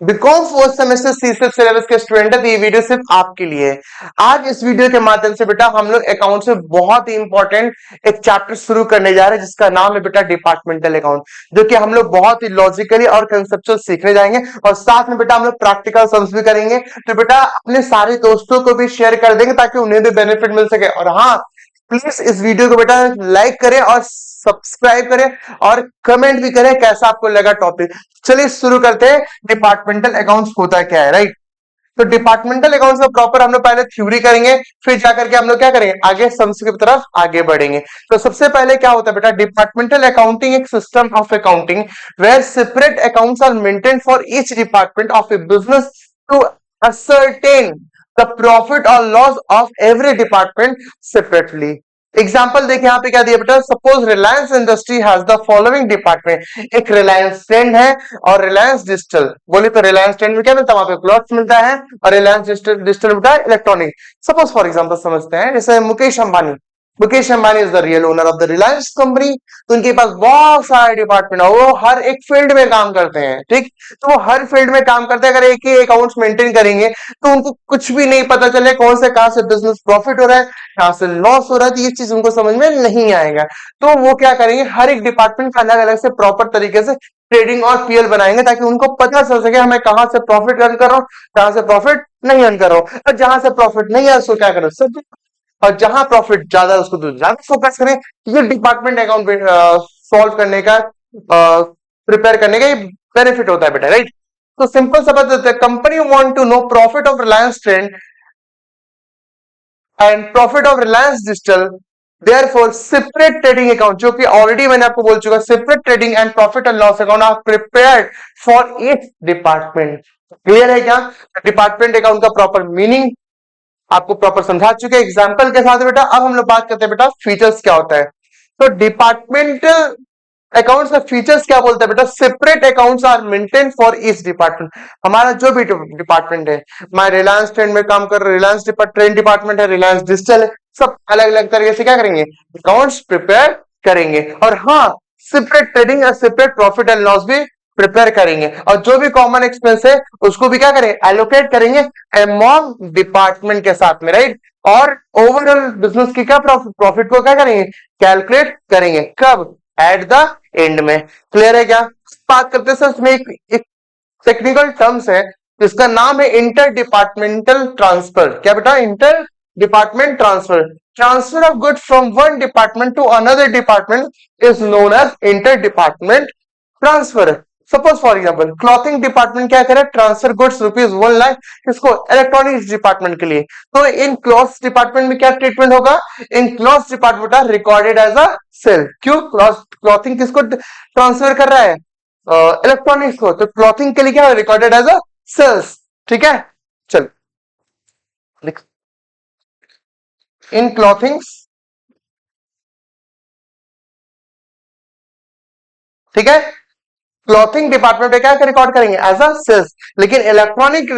BCom fourth semester सी syllabus के student है तो ये वीडियो सिर्फ आपके लिए है। आज इस वीडियो के माध्यम से बेटा हम लोग अकाउंट से बहुत ही इंपॉर्टेंट एक चैप्टर शुरू करने जा रहे हैं जिसका नाम है बेटा डिपार्टमेंटल अकाउंट, जो कि हम लोग बहुत ही लॉजिकली और कंसेप्चुअल सीखने जाएंगे और साथ में बेटा हम लोग प्रैक्टिकल सम्स भी करेंगे। तो बेटा अपने सारे दोस्तों को भी शेयर कर देंगे ताकि उन्हें भी बेनिफिट मिल सके। और हाँ, प्लीज इस वीडियो को बेटा लाइक करें और सब्सक्राइब करें और कमेंट भी करें कैसा आपको लगा टॉपिक। चलिए शुरू करते हैं। डिपार्टमेंटल अकाउंट्स होता क्या है, राइट? तो डिपार्टमेंटल अकाउंट्स का प्रॉपर हम लोग पहले थ्योरी करेंगे, फिर जाकर के हम लोग क्या करेंगे, आगे सम्स की तरफ आगे बढ़ेंगे। तो सबसे पहले क्या होता है बेटा, डिपार्टमेंटल अकाउंटिंग एक system of accounting where separate accounts are maintained for each department of a business to ascertain the profit or loss of every department separately। Example देखिए यहाँ पे क्या दिया बेटा, suppose Reliance industry has the following department. एक Reliance trend है और Reliance digital. बोले तो रिलायंस ट्रेंड में क्या मिलता है, वहां पे क्लॉथ्स मिलता है और रिलायंस डिजिटल मिलता है इलेक्ट्रॉनिक। सपोज फॉर एग्जाम्पल समझते हैं, जैसे Mukesh Ambani is the real owner of the Reliance company. तो उनके पास बहुत सारे डिपार्टमेंट है, वो हर एक फील्ड में काम करते हैं, ठीक। तो वो हर फील्ड में काम करते हैं, अगर एक ही अकाउंट्स मेंटेन करेंगे तो उनको कुछ भी नहीं पता चले कौन से कहां से बिजनेस प्रॉफिट हो रहा है, कहां से लॉस हो रहा है, तो ये चीज उनको समझ में नहीं आएगा। तो वो क्या करेंगे, हर एक डिपार्टमेंट का अलग अलग से प्रॉपर तरीके से ट्रेडिंग और पीएल बनाएंगे ताकि उनको पता चल सके हमें कहां से प्रॉफिट अर्न कर रहा हूँ, कहां से प्रॉफिट नहीं अर्न कर रहा हूँ। और जहां से प्रॉफिट नहीं है उसको क्या करो सब, और जहां प्रॉफिट ज्यादा है उसको तो ज्यादा फोकस करें। ये डिपार्टमेंट अकाउंट सॉल्व करने का, प्रिपेयर करने का बेनिफिट होता है बेटा, राइट। तो सिंपल सा बात होता है, company want to know profit of Reliance trend and profit of Reliance digital, therefore separate trading account, जो कि ऑलरेडी मैंने आपको बोल चुका, separate trading and profit and loss account are prepared for each department. Clear है क्या? Department account का proper meaning आपको प्रॉपर समझा चुके एग्जाम्पल के साथ बेटा। अब हम लोग बात करते हैं बेटा फीचर्स क्या होता है। तो डिपार्टमेंट अकाउंट्स का फीचर्स क्या बोलते हैं बेटा, separate accounts are maintain for each department. हमारा जो भी डिपार्टमेंट है, मैं रिलायंस ट्रेंड में काम कर, रिलायंस ट्रेंड डिपार्टमेंट है, रिलायंस डिजिटल है, सब अलग अलग तरीके से क्या करेंगे, अकाउंट्स प्रिपेयर करेंगे। और हाँ, सेपरेट ट्रेडिंग और सेपरेट प्रॉफिट एंड लॉस भी प्रिपेयर करेंगे। और जो भी कॉमन एक्सपेंस है उसको भी क्या करेंगे, एलोकेट करेंगे अमॉन्ग डिपार्टमेंट के साथ में, राइट। और ओवरऑल बिजनेस की क्या प्रॉफिट को क्या करेंगे, कैलकुलेट करेंगे, कब, एट द एंड में। क्लियर है क्या? बात करते हैं सर, इसमें एक टेक्निकल टर्म्स है जिसका नाम है इंटर डिपार्टमेंटल ट्रांसफर। क्या बेटा, inter department transfer. Transfer of good from one department to another department is known as inter department transfer. Suppose for example, clothing department क्या करे, ट्रांसफर गुड्स ₹1,00,000 इसको इलेक्ट्रॉनिक्स डिपार्टमेंट के लिए। तो इन क्लॉथ डिपार्टमेंट में क्या ट्रीटमेंट होगा, in cloth department are recorded as a sale. क्यों, क्लॉथिंग किसको ट्रांसफर कर रहा है, इलेक्ट्रॉनिक्स को, तो क्लॉथिंग के लिए क्या रिकॉर्डेड एज अ सेल्स। ठीक है, चल इन क्लॉथिंग्स, ठीक है, क्लॉथिंग डिपार्टमेंट में क्या रिकॉर्ड करेंगे, एज अ सेल्स। लेकिन इलेक्ट्रॉनिक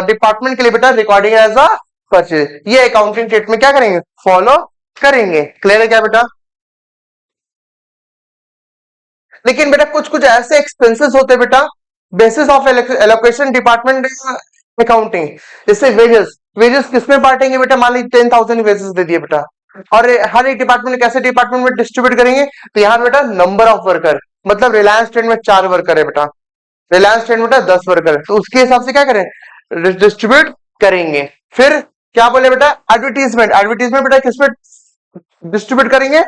डिपार्टमेंट के लिए बेटा रिकॉर्डिंग एज अ परचेज। ये अकाउंटिंग ट्रीटमेंट क्या करेंगे, फॉलो करेंगे। क्लियर है क्या बेटा? लेकिन बेटा कुछ कुछ ऐसे एक्सपेंसेस होते हैं बेटा, basis of allocation department accounting, जैसे वेजेस। वेजेस किसमें बांटेंगे बेटा, मान लीजिए 10,000 वेजेस दे दिए बेटा, और हर एक डिपार्टमेंट कैसे डिपार्टमेंट में डिस्ट्रीब्यूट करेंगे, तो यहाँ बेटा नंबर ऑफ वर्कर, मतलब रिलायंस ट्रेंड में 4 वर्कर है बेटा, रिलायंस ट्रेंड बेटा 10 वर्कर, तो उसके हिसाब से क्या करें, डिस्ट्रीब्यूट करेंगे। फिर क्या बोले बेटा, एडवर्टीजमेंट। एडवर्टीजमेंट बेटा किस पे डिस्ट्रीब्यूट करेंगे,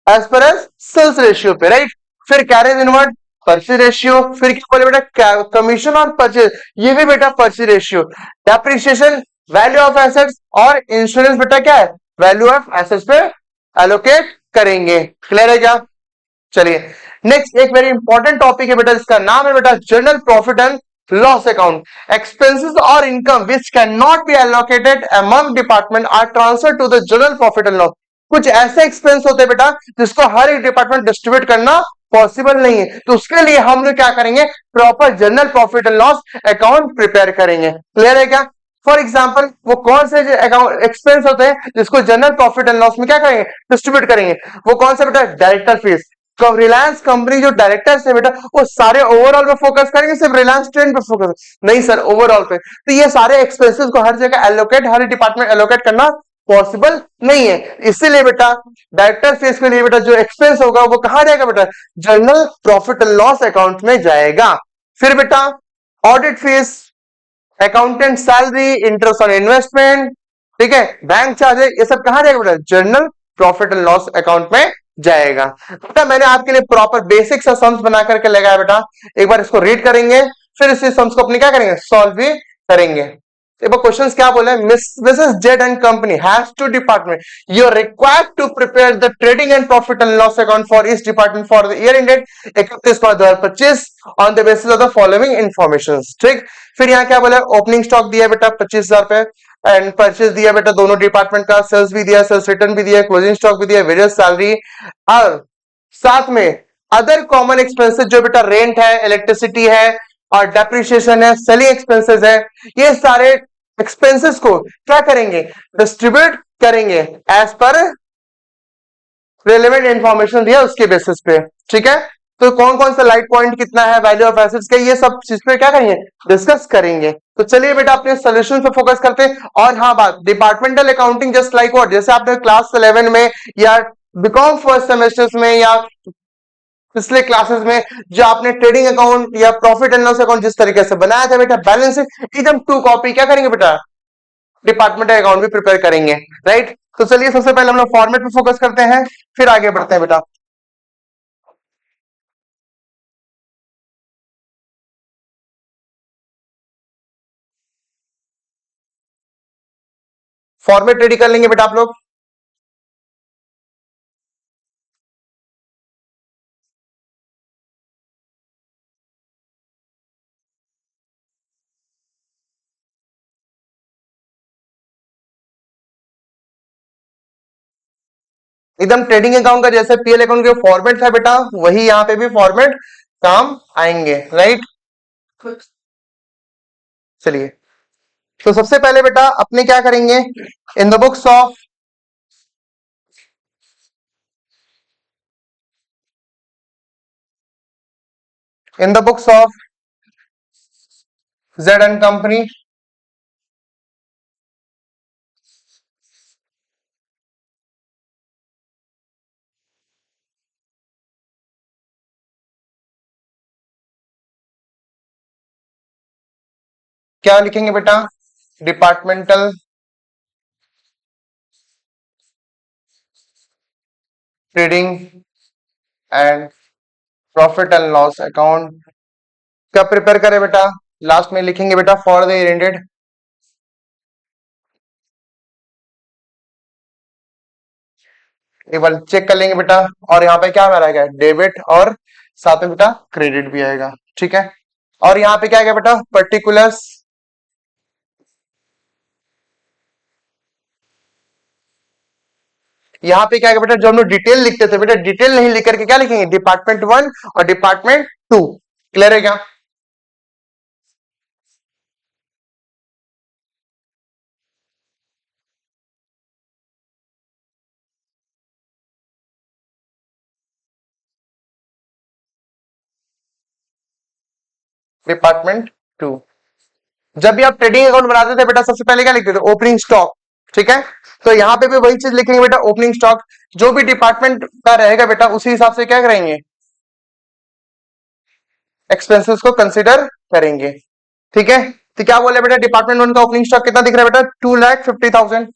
एज पर एज सेल्स रेशियो पे, राइट। फिर कैरेज इनवर्ड, परचेज रेशियो। फिर क्या बोले बेटा, कमीशन और परचेज, ये भी बेटा purchase ratio. Depreciation, value of assets, और इंश्योरेंस बेटा क्या है, वैल्यू ऑफ एसेट्स पे एलोकेट करेंगे। क्लियर है क्या? चलिए नेक्स्ट एक वेरी इंपॉर्टेंट टॉपिक है बेटा, जिसका नाम है बेटा general profit and loss account. Expenses और income which can not be allocated among department are transfer to the general profit and loss. कुछ ऐसे एक्सपेंस होते हैं बेटा जिसको हर एक डिपार्टमेंट डिस्ट्रीब्यूट करना पॉसिबल नहीं है, तो उसके लिए हम लोग क्या करेंगे, proper general profit and loss account prepare करेंगे। क्लियर है क्या? फॉर एग्जाम्पल, वो कौन से एक्सपेंस होते हैं जिसको जनरल प्रॉफिट एंड लॉस में क्या करेंगे, डिस्ट्रीब्यूट करेंगे। वो कौन सा बेटा, डायरेक्टर फीस, रिलायंस कंपनी जो डायरेक्टर्स है बेटा वो सारे ओवरऑल पे फोकस करेंगे, सिर्फ रिलायंस ट्रेंड पे फोकस नहीं सर, ओवरऑल पे। तो ये सारे एक्सपेंसेस को हर जगह एलोकेट, हर डिपार्टमेंट एलोकेट करना पॉसिबल नहीं है। इसीलिए बेटा डायरेक्टर फीस के लिए बेटा जो एक्सपेंस होगा वो कहां जाएगा बेटा, general profit and loss account में जाएगा। फिर बेटा audit fees, accountant salary, interest on investment, ठीक है, बैंक चार्जेस, ये सब कहां जाएगा बेटा, general profit and loss account में जाएगा। बेटा मैंने आपके लिए प्रॉपर बेसिक सा सम्स बना करके लगाया बेटा, एक बार इसको रीड करेंगे, फिर इसी सम्स को अपने क्या करेंगे, सॉल्व भी करेंगे। देखो क्वेश्चंस क्या बोले, Mrs Z and company has two department, you are required to prepare the trading and profit and loss account for each department for the year ended 31/12/2025 on the basis of the following information. ठीक, फिर यहाँ क्या बोला, opening stock दिया बेटा 25,000 पे, and purchase दिया बेटा दोनों डिपार्टमेंट का, सेल्स भी दिया, सेल्स रिटर्न भी दिया, क्लोजिंग स्टॉक भी दिया, वेरियस सैलरी, और साथ में अदर कॉमन एक्सपेंसेस जो बेटा रेंट है, इलेक्ट्रिसिटी है और डेप्रिसिएशन है, सेलिंग एक्सपेंसेस है, ये सारे एक्सपेंसेस को क्या करेंगे, डिस्ट्रीब्यूट करेंगे एज पर रेलेवेंट इंफॉर्मेशन दिया उसके बेसिस पे। ठीक है, तो कौन कौन सा लाइट पॉइंट कितना है, वैल्यू ऑफ एसेट्स का, ये सब चीज पे क्या करेंगे, डिस्कस करेंगे। तो चलिए बेटा अपने सॉल्यूशन पे फोकस करते हैं। और हाँ बात, departmental accounting just like what, जैसे आपने क्लास 11 में या बीकॉम फर्स्ट सेमेस्टर्स में या पिछले क्लासेस में जो आपने ट्रेडिंग अकाउंट या प्रॉफिट एंड लॉस अकाउंट जिस तरीके से बनाया था बेटा, बैलेंस एकदम टू कॉपी क्या करेंगे बेटा, डिपार्टमेंटल अकाउंट भी प्रिपेयर करेंगे, राइट। तो चलिए सबसे पहले हम लोग फॉर्मेट पे फोकस करते हैं, फिर आगे बढ़ते हैं बेटा। फॉर्मेट रेडी कर लेंगे बेटा आप लोग। एकदम ट्रेडिंग अकाउंट का जैसे पीएल अकाउंट के फॉर्मेट था बेटा, वही यहाँ पे भी फॉर्मेट काम आएंगे, राइट। चलिए, तो सबसे पहले बेटा अपने क्या करेंगे, in the books of Z and company, क्या लिखेंगे बेटा, departmental trading and profit and loss account कब प्रिपेयर करें बेटा, लास्ट में लिखेंगे बेटा फॉर द ईयर एंडेड, एक बार चेक कर लेंगे बेटा। और यहाँ पे क्या आएगा, डेबिट, और साथ में बेटा क्रेडिट भी आएगा, ठीक है। और यहाँ पे क्या आएगा बेटा, पर्टिकुलर्स, यहाँ पे क्या आएगा बेटा, जो हम लोग डिटेल लिखते थे बेटा, डिटेल नहीं लिख करके क्या लिखेंगे, डिपार्टमेंट 1 और डिपार्टमेंट 2। क्लियर है क्या? डिपार्टमेंट 2, जब भी आप ट्रेडिंग अकाउंट बनाते थे बेटा सबसे पहले क्या लिखते थे, ओपनिंग स्टॉक, ठीक है। तो यहाँ पे भी वही चीज लिखेंगे बेटा, ओपनिंग स्टॉक, जो भी डिपार्टमेंट का रहेगा बेटा उसी हिसाब से क्या करेंगे, एक्सपेंसेस को कंसिडर करेंगे, ठीक है। तो क्या बोले बेटा, डिपार्टमेंट 1 का ओपनिंग स्टॉक कितना दिख रहा है बेटा, 2,50,000,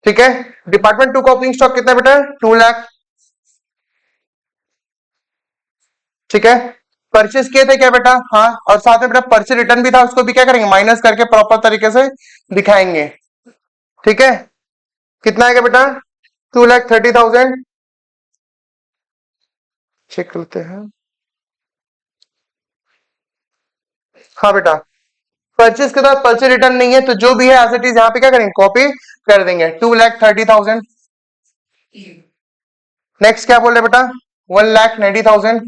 ठीक है। डिपार्टमेंट 2 का ओपनिंग स्टॉक कितना है बेटा, 2 लाख, ठीक है। परचेस किए थे क्या बेटा, हाँ, और साथ में बेटा परचेस रिटर्न भी था, उसको भी क्या करेंगे, माइनस करके प्रॉपर तरीके से दिखाएंगे, ठीक है। कितना आएगा बेटा, 2,30,000, चेक करते हैं, हाँ बेटा। परचेस के बाद परचेस रिटर्न नहीं है, तो जो भी है एज इट इज यहाँ पे क्या करेंगे, कॉपी कर देंगे, 2,30,000। नेक्स्ट क्या बोल रहे बेटा, 1,90,000,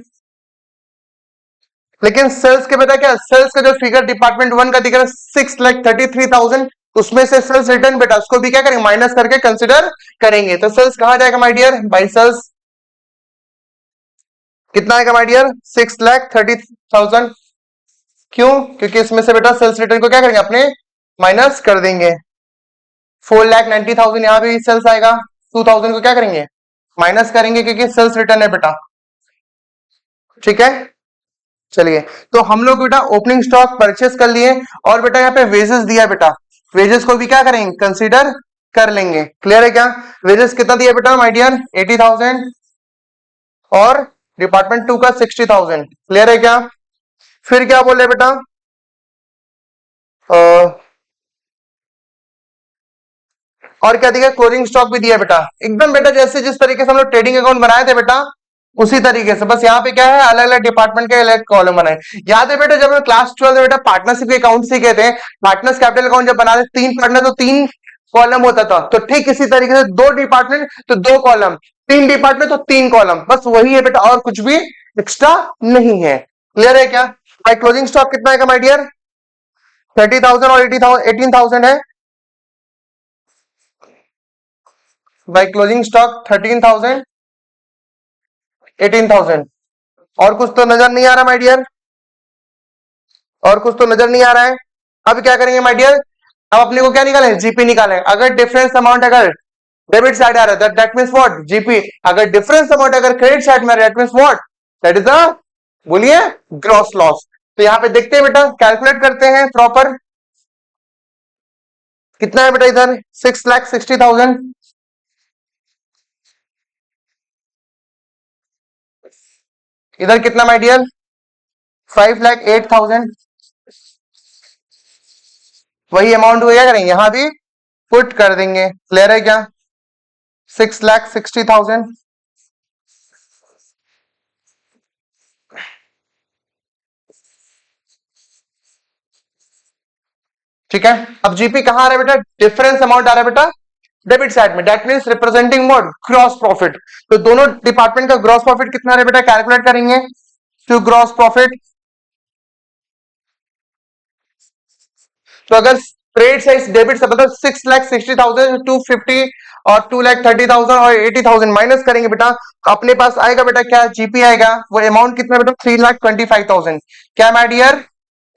लेकिन सेल्स के बेटा क्या, सेल्स का जो फिगर डिपार्टमेंट 1 का दिख रहा है 6,33,000, उसमें से सेल्स रिटर्न बेटा उसको भी क्या करेंगे, माइनस करके कंसिडर करेंगे। तो सेल्स कहां जाएगा माय डियर, बाई सेल्स कितना आएगा माय डियर, 6,30,000। क्यों, क्योंकि इसमें से बेटा सेल्स रिटर्न को क्या करेंगे अपने माइनस कर देंगे। 4,90,000 यहाँ भी सेल्स आएगा, 2,000 को क्या करेंगे माइनस करेंगे क्योंकि सेल्स रिटर्न है बेटा। ठीक है, चलिए तो हम लोग बेटा ओपनिंग स्टॉक परचेस कर लिए और बेटा यहाँ पे वेजेस दिया बेटा, वेजेस को भी क्या करेंगे कंसीडर कर लेंगे। क्लियर है क्या, वेजेस कितना दिया बेटा माय डियर 80,000 और डिपार्टमेंट 2 का 60,000। क्लियर है क्या, फिर क्या बोले बेटा और क्या दिया, क्लोजिंग स्टॉक भी दिया बेटा, एकदम बेटा जैसे जिस तरीके से हम लोग ट्रेडिंग अकाउंट बनाए थे बेटा उसी तरीके से, बस यहाँ पे क्या है अलग अलग डिपार्टमेंट के अलग कॉलम बनाए। याद है बेटा जब हम क्लास 12 में बेटा पार्टनरशिप के अकाउंट सीखे थे, पार्टनर्स कैपिटल अकाउंट जब बना थे 3 पार्टनर तो 3 कॉलम होता था, तो ठीक इसी तरीके से 2 डिपार्टमेंट तो 2 कॉलम, 3 डिपार्टमेंट तो 3 कॉलम, बस वही है बेटा और कुछ भी एक्स्ट्रा नहीं है। क्लियर है क्या, भाई क्लोजिंग स्टॉक कितना है माय डियर 30,000 और 18,000 है, बाय क्लोजिंग स्टॉक 13,000 18,000। और कुछ तो नजर नहीं आ रहा माय डियर, और कुछ तो नजर नहीं आ रहा है। अब क्या करेंगे माय डियर, अब अपने को क्या निकालें जीपी निकालें। अगर डिफरेंस अमाउंट अगर डेबिट साइड आ रहा है दैट मींस व्हाट जीपी, अगर डिफरेंस अमाउंट अगर क्रेडिट साइड में आ रहा है that means what that is a बोलिए ग्रॉस लॉस। तो यहाँ पे देखते हैं बेटा कैलकुलेट करते हैं प्रॉपर, कितना है बेटा इधर 6,60,000, इधर कितना माय डियर 5,08,000, वही अमाउंट को क्या करेंगे यहां भी पुट कर देंगे। क्लियर है क्या, 6,60,000। ठीक है, अब जीपी कहां आ रहा है बेटा, डिफरेंस अमाउंट आ रहा है बेटा डेबिट साइड में, that means representing what gross profit. तो दोनों डिपार्टमेंट का ग्रॉस प्रॉफिट कितना है बेटा कैलकुलेट करेंगे, टू ग्रॉस प्रॉफिट। तो अगर क्रेडिट साइड डेबिट से मतलब 6,60,000 250 और 2,30,000 और 80,000 माइनस करेंगे बेटा तो अपने पास आएगा बेटा क्या जीपी आएगा, वो अमाउंट कितना बेटा 3,25,000। क्या माय डियर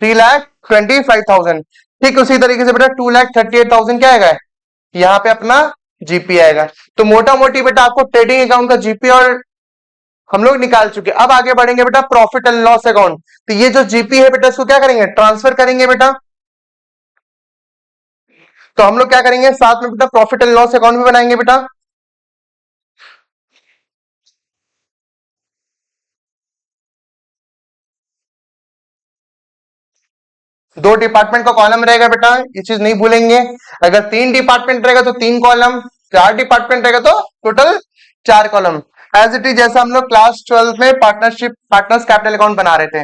3,25,000। ठीक उसी तरीके से बेटा 2,38,000 क्या आएगा यहाँ पे अपना जीपी आएगा। तो मोटा मोटी बेटा आपको ट्रेडिंग अकाउंट का जीपी और हम लोग निकाल चुके, अब आगे बढ़ेंगे बेटा प्रॉफिट एंड लॉस अकाउंट। तो ये जो जीपी है बेटा इसको क्या करेंगे ट्रांसफर करेंगे बेटा, तो हम लोग क्या करेंगे साथ में बेटा प्रॉफिट एंड लॉस अकाउंट भी बनाएंगे बेटा। दो डिपार्टमेंट का कॉलम रहेगा बेटा, ये चीज नहीं भूलेंगे। अगर 3 डिपार्टमेंट रहेगा तो 3 कॉलम, 4 डिपार्टमेंट रहेगा तो total 4 column. As it is जैसा हम लोग क्लास 12 में पार्टनरशिप पार्टनर्स कैपिटल अकाउंट बना रहे थे,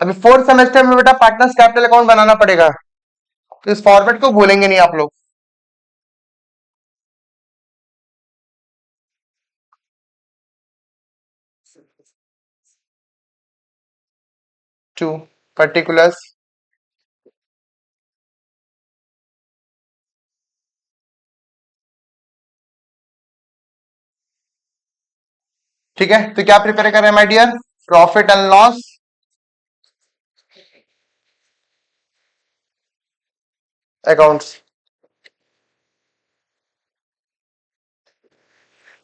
अभी 4th सेमेस्टर में बेटा पार्टनर्स कैपिटल अकाउंट बनाना पड़ेगा, तो इस फॉर्मेट को भूलेंगे नहीं आप लोग। टू पर्टिकुलर्स, ठीक है, तो क्या प्रिपेयर कर रहे हैं my dear profit and loss accounts.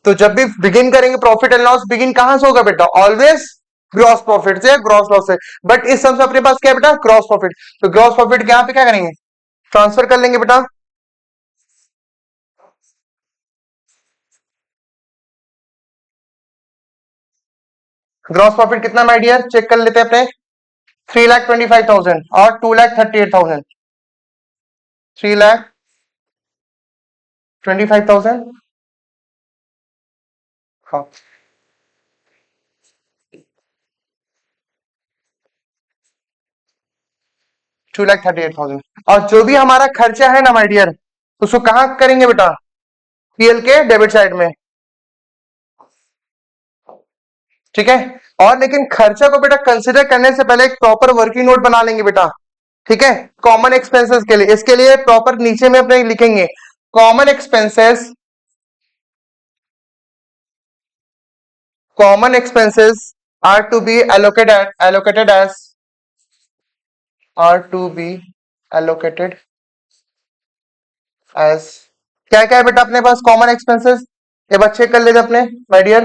तो जब भी बिगिन करेंगे प्रॉफिट एंड लॉस बिगिन कहां से होगा बेटा ऑलवेज ग्रॉस प्रॉफिट से, ग्रॉस लॉस से, बट इस समय अपने पास क्या है बेटा ग्रॉस प्रॉफिट, तो ग्रॉस प्रॉफिट यहाँ पे क्या करेंगे ट्रांसफर कर लेंगे बेटा। ग्रॉस प्रॉफिट कितना माय डियर चेक कर लेते हैं अपने, 3,25,000 और 2,38,000, 3,25,000 हाँ 2,38,000। और जो भी हमारा खर्चा है ना माय डियर उसको कहां करेंगे बेटा पीएल के डेबिट साइड में। ठीक है, और लेकिन खर्चा को बेटा कंसिडर करने से पहले एक प्रॉपर वर्किंग नोट बना लेंगे बेटा, ठीक है। कॉमन एक्सपेंसेस के लिए, इसके लिए प्रॉपर नीचे में अपने लिखेंगे common expenses, common expenses are to be allocated as are to be allocated as क्या क्या है बेटा अपने पास कॉमन एक्सपेंसेस, ये बात चेक कर लेते अपने माय डियर।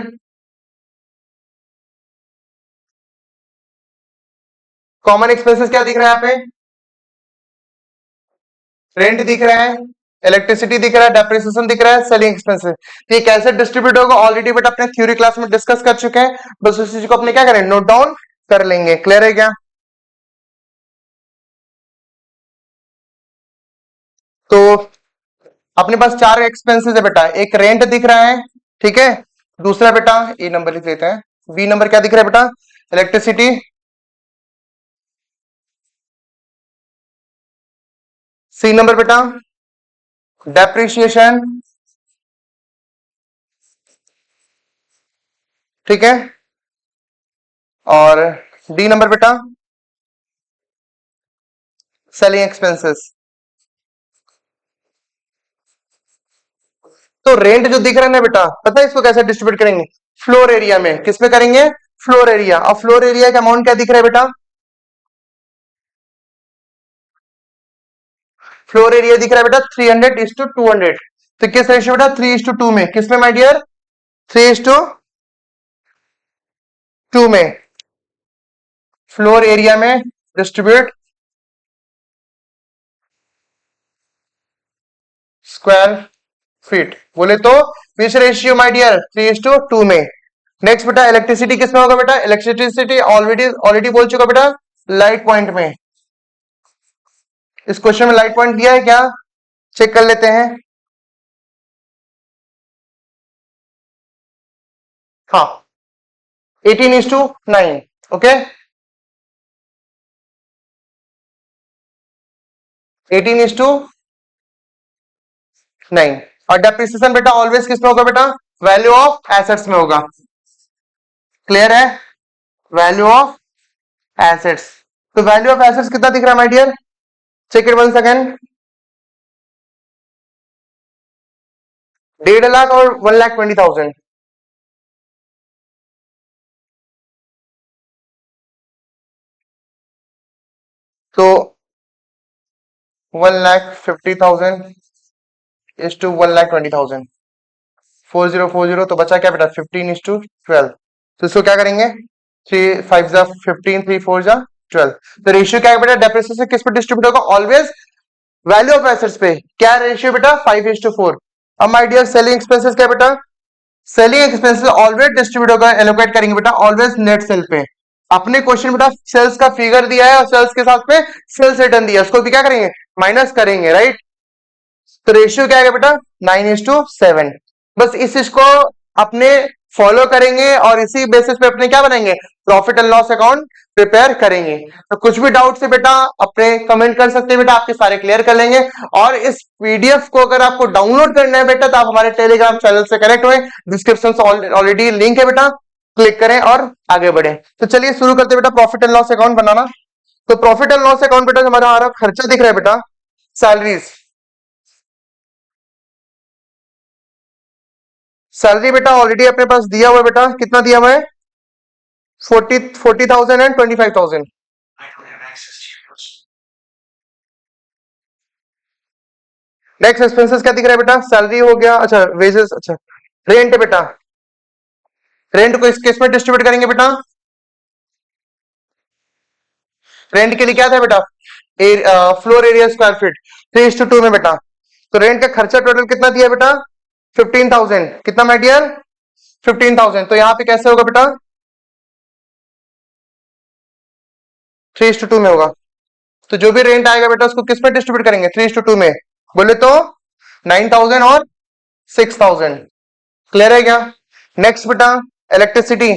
कॉमन एक्सपेंसेस क्या दिख रहा है यहाँ पे, रेंट दिख रहा है, इलेक्ट्रिसिटी दिख रहा है, डेप्रिसिएशन दिख रहा है, सेलिंग एक्सपेंसेस। ये कैसे डिस्ट्रीब्यूट होगा ऑलरेडी बेटा अपने थ्योरी क्लास में डिस्कस कर चुके हैं, बस उस चीज को अपने क्या करें नोट डाउन कर लेंगे। क्लियर है क्या? तो अपने पास चार एक्सपेंसेस है बेटा, एक रेंट दिख रहा है, ठीक है, दूसरा बेटा ए नंबर लिख लेते हैं, बी नंबर क्या दिख रहा है बेटा, इलेक्ट्रिसिटी, सी नंबर बेटा डेप्रिसिएशन, ठीक है, और डी नंबर बेटा सेलिंग एक्सपेंसेस। तो रेंट जो दिख रहा है ना बेटा, पता है इसको कैसे डिस्ट्रीब्यूट करेंगे, फ्लोर एरिया में, किसमें करेंगे, फ्लोर एरिया, और फ्लोर एरिया का अमाउंट क्या दिख रहा है बेटा, फ्लोर एरिया दिख रहा है बेटा 300:200, तो किस रेशियो बेटा 3:2 में, किसमें माय डियर 3:2 में, फ्लोर एरिया में डिस्ट्रीब्यूट स्क्वायर फीट, बोले तो विच रेशियो माय डियर 3:2 में। नेक्स्ट बेटा इलेक्ट्रिसिटी किसमें होगा बेटा, इलेक्ट्रिसिटी ऑलरेडी ऑलरेडी बोल चुका बेटा लाइट पॉइंट में, इस क्वेश्चन में लाइट पॉइंट दिया है क्या, चेक कर लेते हैं। हाँ 18:9, ओके 18:9। और डेप्रिसिएशन बेटा ऑलवेज किस में होगा बेटा, वैल्यू ऑफ एसेट्स में होगा। क्लियर है, वैल्यू ऑफ एसेट्स। तो वैल्यू ऑफ एसेट्स कितना दिख रहा है my dear, check it one second, 1.5 lakh और 1,20,000, तो 1,50,000 इज टू 1,20,000, 4040, तो बचा क्या बेटा 15:12, तो इसको क्या करेंगे 3 5 15, 3 4 12, तो रेशियो क्या है बेटा डेप्रिसिएशन किस पे डिस्ट्रीब्यूट होगा, ऑलवेज वैल्यू ऑफ एसेट्स पे, क्या रेशियो बेटा 5:4। अब माय डियर सेलिंग एक्सपेंसेस क्या बेटा, सेलिंग एक्सपेंसेस ऑलवेज डिस्ट्रीब्यूट होगा, एलोकेट करेंगे बेटा ऑलवेज नेट सेल पे। अपने क्वेश्चन बेटा सेल्स का फिगर दिया है और सेल्स के साथ में सेल्स रिटर्न दिया है, उसको भी क्या करेंगे माइनस करेंगे, राइट। तो रेशियो क्या आएगा बेटा 9:7। बस इस चीज को अपने फॉलो करेंगे और इसी बेसिस पे अपने क्या बनाएंगे profit and loss account prepare करेंगे। तो कुछ भी डाउट से बेटा अपने कमेंट कर सकते हैं बेटा, आपके सारे क्लियर कर लेंगे। और इस पीडीएफ को अगर आपको डाउनलोड करना है बेटा तो आप हमारे टेलीग्राम चैनल से कनेक्ट हुए, डिस्क्रिप्शन से ऑलरेडी लिंक है बेटा, क्लिक करें और आगे बढ़े। तो चलिए शुरू करते हैं बेटा प्रॉफिट एंड लॉस अकाउंट बनाना। तो प्रॉफिट एंड लॉस अकाउंट बेटा हमारा खर्चा दिख रहा है बेटा सैलरीज, सैलरी बेटा ऑलरेडी अपने पास दिया हुआ है बेटा, कितना दिया हुआ है 40,000 एंड 25,000। नेक्स्ट एक्सपेंसेस क्या दिख रहा है बेटा, सैलरी हो गया, अच्छा वेजेस, अच्छा रेंट बेटा, रेंट को इस केस में डिस्ट्रीब्यूट करेंगे बेटा, रेंट के लिए क्या था बेटा फ्लोर एरिया स्क्वायर फीट 3:2 में बेटा। तो रेंट का खर्चा टोटल कितना दिया बेटा 15,000, कितना माय डियर 15,000, तो यहाँ पे कैसे होगा बेटा 3:2 में होगा। तो जो भी रेंट आएगा बेटा उसको किस में डिस्ट्रीब्यूट करेंगे 3:2 में, बोले तो 9,000 और 6,000। क्लियर है क्या? नेक्स्ट बेटा इलेक्ट्रिसिटी,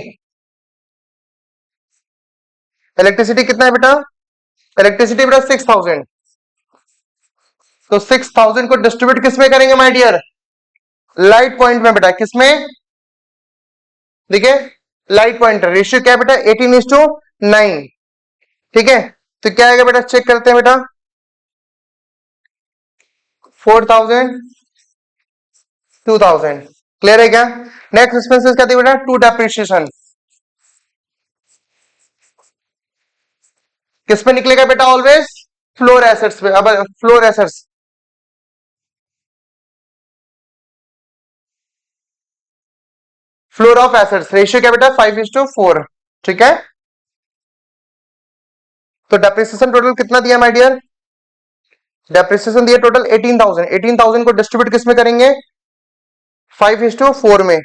इलेक्ट्रिसिटी कितना है बेटा, इलेक्ट्रिसिटी बेटा 6,000, तो 6,000 को डिस्ट्रीब्यूट किस में करेंगे माय डियर लाइट पॉइंट में बेटा, किसमें देखिए लाइट पॉइंट, रेशियो क्या है बेटा 18:9, ठीक है। तो क्या आएगा बेटा, चेक करते हैं बेटा। 4000, 2000, क्लियर है क्या? नेक्स्ट एक्सपेंसेस क्या थी बेटा, टू डेप्रिसिएशन। किस पे निकलेगा बेटा ऑलवेज, फ्लोर एसेट्स पे। अब floor assets, floor of assets ratio क्या बेटा, 5:4, ठीक है। तो डेप्रिसिएशन टोटल कितना दिया माय डियर, डेप्रिसिएशन दिया टोटल 18,000। 18,000 को डिस्ट्रीब्यूट किस में करेंगे, 5:4 में,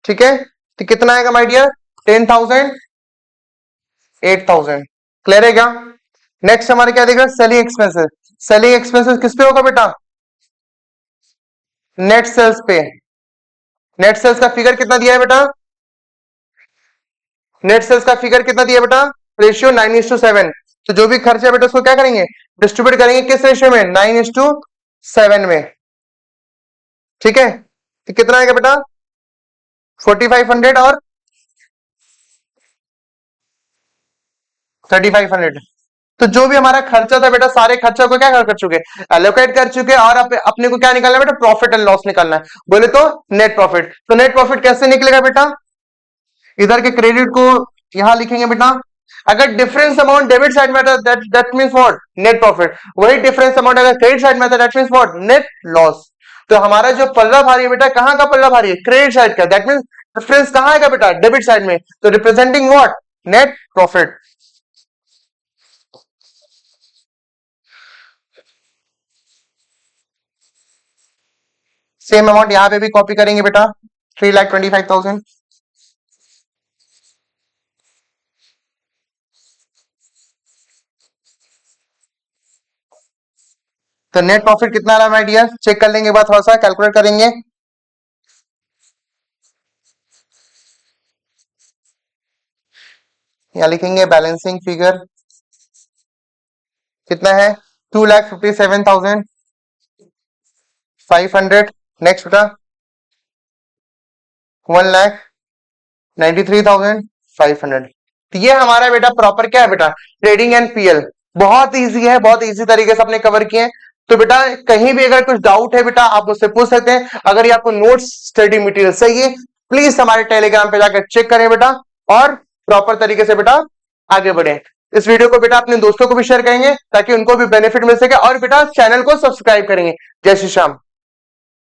ठीक है। तो कितना आएगा माय डियर, 10,000, 8,000, क्लियर है क्या? नेक्स्ट हमारे क्या देगा, सेलिंग एक्सपेंसेस। सेलिंग एक्सपेंसेस किस पे होगा बेटा, नेट सेल्स पे। नेट सेल्स का फिगर कितना दिया है बेटा, नेट सेल्स का फिगर कितना दिया बेटा, रेशियो 9:7। तो जो भी खर्च है बेटा उसको क्या करेंगे, डिस्ट्रीब्यूट करेंगे किस रेशियो में, 9:7 में, ठीक है। तो कितना आएगा बेटा, 4500 और 3500। तो जो भी हमारा खर्चा था बेटा, सारे खर्चा को क्या कर चुके, एलोकेट कर चुके, और अपने को क्या निकालना है बेटा, प्रॉफिट एंड लॉस निकालना है। बोले तो नेट प्रॉफिट। तो नेट प्रॉफिट कैसे निकलेगा बेटा, इधर के क्रेडिट को यहां लिखेंगे बेटा। अगर डिफरेंस अमाउंट डेबिट साइड में आता that means what, net profit. वही डिफरेंस अमाउंट अगर क्रेडिट साइड में आता that means what, net loss. तो हमारा जो पल्ला भारी है बेटा, कहां का पल्ला भारी है, क्रेडिट साइड का, दैट मींस डिफरेंस कहां आएगा बेटा, डेबिट साइड में। तो representing what, net profit. Same amount यहां पे भी कॉपी करेंगे बेटा, 3,25,000। तो नेट प्रॉफिट कितना आ रहा है माय डियर, चेक कर लेंगे, बाद थोड़ा सा कैलकुलेट करेंगे। यहां लिखेंगे बैलेंसिंग फिगर कितना है, 2,57,500। नेक्स्ट बेटा 1,93,500। तो ये हमारा बेटा प्रॉपर क्या है बेटा, ट्रेडिंग एंड पीएल। बहुत इजी है, बहुत इजी तरीके से अपने कवर किए हैं। तो बेटा कहीं भी अगर कुछ डाउट है बेटा, आप मुझसे पूछ सकते हैं। अगर ये आपको नोट्स स्टडी मटेरियल चाहिए, प्लीज हमारे टेलीग्राम पे जाकर चेक करें बेटा, और प्रॉपर तरीके से बेटा आगे बढ़े। इस वीडियो को बेटा अपने दोस्तों को भी शेयर करेंगे ताकि उनको भी बेनिफिट मिल सके, और बेटा चैनल को सब्सक्राइब करेंगे। जय श्री श्याम।